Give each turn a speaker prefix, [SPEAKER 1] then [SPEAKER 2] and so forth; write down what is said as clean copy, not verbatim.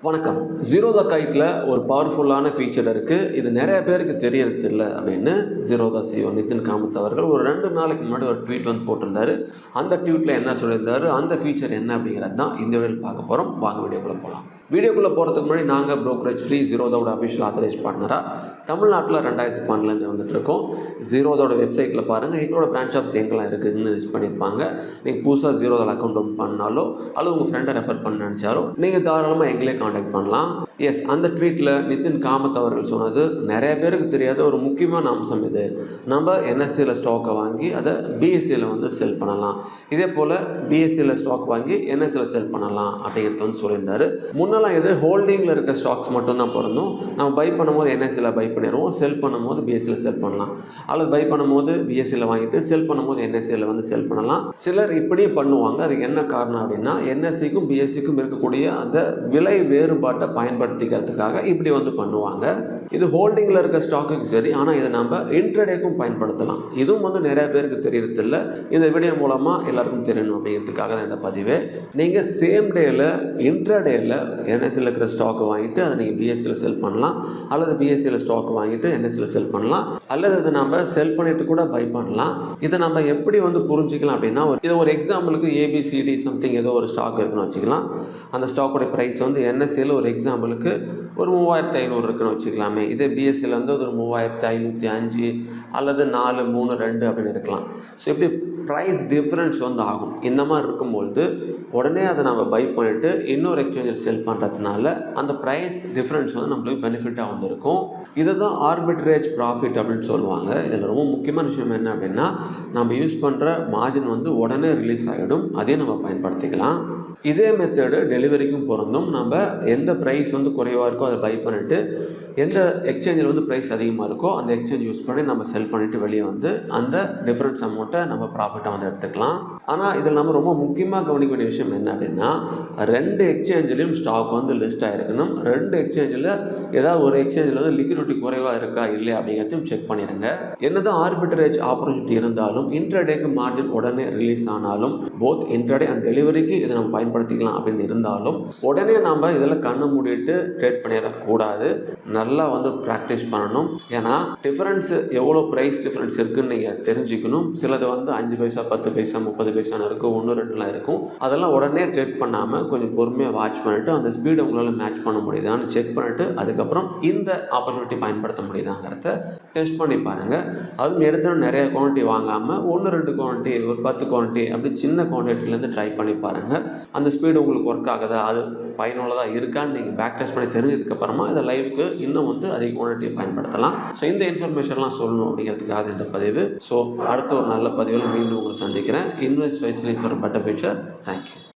[SPEAKER 1] வணக்கம். ஜீரோதா கைட்ல ஒரு பவர்ஃபுல்லான ஃபீச்சர் இருக்கு. இது நெறைய பேருக்கு தெரியறதில்ல அப்படின்னு ஜீரோதா சிஇஓ நிதின் காமத் அவர்கள் ஒரு 2 நாளைக்கு முன்னாடி ஒரு ட்வீட் வந்து போட்டிருந்தாரு. அந்த ட்வீட்ல என்ன சொல்லியிருந்தாரு, அந்த ஃபீச்சர் என்ன அப்படிங்கிறது தான் இந்த வீடியோல பார்க்க போறோம். வாங்க வீடியோக்குள்ள போலாம். வீடியோக்குள்ள போறதுக்கு முன்னாடி நாங்க புரோக்கரேஜ் ஃப்ரீ ஜீரோதாவோட அஃபிஷியல் ஆத்தரைஸ்ட் பார்ட்னரா தமிழ்நாட்டில் 2012 வந்துட்டு இருக்கோம். ஜீரோதாவோட வெப்சைட்ல பாருங்க, எங்களோட பிரான்ச் ஆஃப்ஸ் எங்கெல்லாம் இருக்குதுன்னு லிஸ்ட் பண்ணியிருப்பாங்க. நீங்கள் புதுசாக ஜீரோதாவில் அக்கௌண்ட் ஓப்பன் பண்ணாலோ அல்லது உங்கள் ஃப்ரெண்டை ரெஃபர் பண்ண நினச்சாலோ நீங்கள் தாராளமாக எங்களே காண்டாக்ட் பண்ணலாம். எஸ், அந்த ட்வீட்டில் நிதின் காமத் அவர்கள் சொன்னது நிறைய பேருக்கு தெரியாத ஒரு முக்கியமான அம்சம் இது. நம்ம என்எஸ்சியில் ஸ்டாக்கை வாங்கி அதை பிஎஸ்சியில் வந்து செல் பண்ணலாம். இதே போல் பிஎஸ்சியில் ஸ்டாக் வாங்கி என்எஸ்சியில் செல் பண்ணலாம் அப்படிங்கிறது வந்து சொல்லியிருந்தாரு. முன்னெல்லாம் இது ஹோல்டிங்கில் இருக்க ஸ்டாக்ஸ் மட்டும்தான் பொருந்தும். நம்ம பை பண்ணும்போது என்எஸ்சியில் பை பண்ணிடுவோம், செல் பண்ணும்போது பிஎஸ்சியில் செல் பண்ணலாம். அல்லது பை பண்ணும்போது பிஎஸ்சியில் வாங்கிட்டு செல் பண்ணும்போது என்எஸ்சியில் வந்து செல் பண்ணலாம். சிலர் இப்படியே பண்ணுவாங்க. அதுக்கு என்ன காரணம் அப்படின்னா, என்எஸ்சிக்கும் பிஎஸ்சிக்கும் இருக்கக்கூடிய அந்த விலை வேறுபாட்டை பயன்படுத்திக்கிறதுக்காக இப்படி வந்து பண்ணுவாங்க. இது ஹோல்டிங்கில் இருக்க ஸ்டாக்குக்கு சரி, ஆனால் இதை நம்ம இன்ட்ரடேக்கும் பயன்படுத்தலாம். இதுவும் வந்து நிறைய பேருக்கு தெரியறதில்ல. இந்த வீடியோ மூலமாக எல்லாருக்கும் தெரியணும் அப்படிங்கிறதுக்காக தான் இந்த பதிவு. நீங்கள் சேம் டேயில் இன்ட்ரடேயில் என்எஸ்சியில் இருக்கிற ஸ்டாக்கை வாங்கிட்டு அதை நீங்கள் பிஎஸ்சியில் செல் பண்ணலாம், அல்லது பிஎஸ்சியில் ஸ்டாக் வாங்கிட்டு என்எஸ்சியில் செல் பண்ணலாம், அல்லது இதை நம்ம செல் பண்ணிட்டு கூட பை பண்ணலாம். இதை நம்ம எப்படி வந்து புரிஞ்சிக்கலாம் அப்படின்னா, இது ஒரு எக்ஸாம்பிளுக்கு ஏபிசிடி சம்திங் ஏதோ ஒரு ஸ்டாக் இருக்குன்னு வச்சுக்கலாம். அந்த ஸ்டாக்கோட ப்ரைஸ் வந்து என்எஸ்சியில் ஒரு எக்ஸாம்பிளுக்கு ஒரு 3500 இருக்குன்னு வச்சுக்கலாமே. இதே பிஎஸ்சியில் வந்து ஒரு 3505 அல்லது 432 அப்படின்னு இருக்கலாம். ஸோ இப்படி ப்ரைஸ் டிஃப்ரென்ஸ் வந்து ஆகும். இந்த மாதிரி இருக்கும்பொழுது உடனே அதை நம்ம பை பண்ணிவிட்டு இன்னொரு எக்ஸ்சேஞ்சில் செல் பண்ணுறதுனால அந்த ப்ரைஸ் டிஃப்ரென்ஸ் வந்து நம்மளுக்கு பெனிஃபிட்டாக வந்துருக்கும். இதை தான் ஆர்பிட்ரேஜ் ப்ராஃபிட் அப்படின்னு சொல்லுவாங்க. இதில் ரொம்ப முக்கியமான விஷயம் என்ன அப்படின்னா, நம்ம யூஸ் பண்ணுற மார்ஜின் வந்து உடனே ரிலீஸ் ஆகிடும். அதையும் நம்ம பயன்படுத்திக்கலாம். இதே மெத்தடு டெலிவரிக்கும் பொருந்தும். நம்ம எந்த ப்ரைஸ் வந்து குறைவாக இருக்கோ அதை பை பண்ணிவிட்டு எந்த எக்ஸ்சேஞ்சில் வந்து ப்ரைஸ் அதிகமாக இருக்கோ அந்த எக்ஸ்சேஞ்ச் யூஸ் பண்ணி நம்ம செல் பண்ணிவிட்டு வெளியே வந்து அந்த டிஃப்ரென்ஸ் அமௌண்ட்டை நம்ம ப்ராஃபிட்டாக வந்து எடுத்துக்கலாம். ஆனால் இதில் நம்ம ரொம்ப முக்கியமாக கவனிக்க வேண்டிய விஷயம் என்ன அப்படின்னா, 2 எக்ஸ்சேஞ்சிலையும் ஸ்டாக் வந்து லிஸ்ட் ஆகிருக்கணும். 2 எக்ஸ்சேஞ்சில் ஏதாவது ஒரு எக்ஸ்சேஞ்சில் வந்து லிக்விடிட்டி குறைவாக இருக்கா இல்லையா அப்படிங்கிறதையும் செக் பண்ணிடுங்க. என்னதான் ஆர்பிட்ரேஜ் ஆப்பர்ச்சுனிட்டி இருந்தாலும், இன்ட்ராடேக்கு மார்ஜின் உடனே ரிலீஸ் ஆனாலும், போத் இன்ட்ராடே அண்ட் டெலிவரிக்கு இதை நம்ம பயன்படுத்திக்கலாம் அப்படின்னு இருந்தாலும் உடனே நம்ம இதில் கண்ணு மூடிட்டு ட்ரேட் பண்ணிடக்கூடாது. நல்லா வந்து ப்ராக்டிஸ் பண்ணணும். ஏன்னா டிஃபரன்ஸ் எவ்வளோ ப்ரைஸ் டிஃபரன்ஸ் இருக்குன்னு நீங்கள் தெரிஞ்சுக்கணும். சிலது வந்து 5 பைசா 10 பைசா 30 பைசான்னு இருக்கும், 1-2 இருக்கும். அதெல்லாம் உடனே ட்ரேட் பண்ணாமல் கொஞ்சம் பொறுமையாக வாட்ச் பண்ணிவிட்டு அந்த ஸ்பீடு உங்களால் மேட்ச் பண்ண முடியுதான்னு செக் பண்ணிவிட்டு அதுக்கப்புறம் இந்த ஆப்பர்ச்சுனிட்டி பயன்படுத்த முடியுதாங்கிறத டெஸ்ட் பண்ணி பாருங்கள். அதுவும் எடுத்துகிட்டு நிறைய குவான்டிட்டி வாங்காமல் 1-2 குவான்டிட்டி, ஒரு 10 குவான்டிட்டி அப்படி சின்ன குவான்டிட்டிலேருந்து ட்ரை பண்ணி பாருங்கள். அந்த ஸ்பீடு உங்களுக்கு ஒர்க் ஆகுதா, அது பயனுள்ளதாக இருக்கான்னு நீங்கள் பேக் டெஸ்ட் பண்ணி தெரிஞ்சதுக்கப்புறமா இதை லைவுக்கு இன்னும் வந்து அதிக குவான்டிட்டியை பயன்படுத்தலாம். ஸோ இந்த இன்ஃபர்மேஷன்லாம் சொல்லணும் அப்படிங்கிறதுக்காக இந்த பதிவு. ஸோ அடுத்த ஒரு நல்ல பதிவில் மீண்டும் உங்களை சந்திக்கிறேன். Invest wisely for better future. Thank you.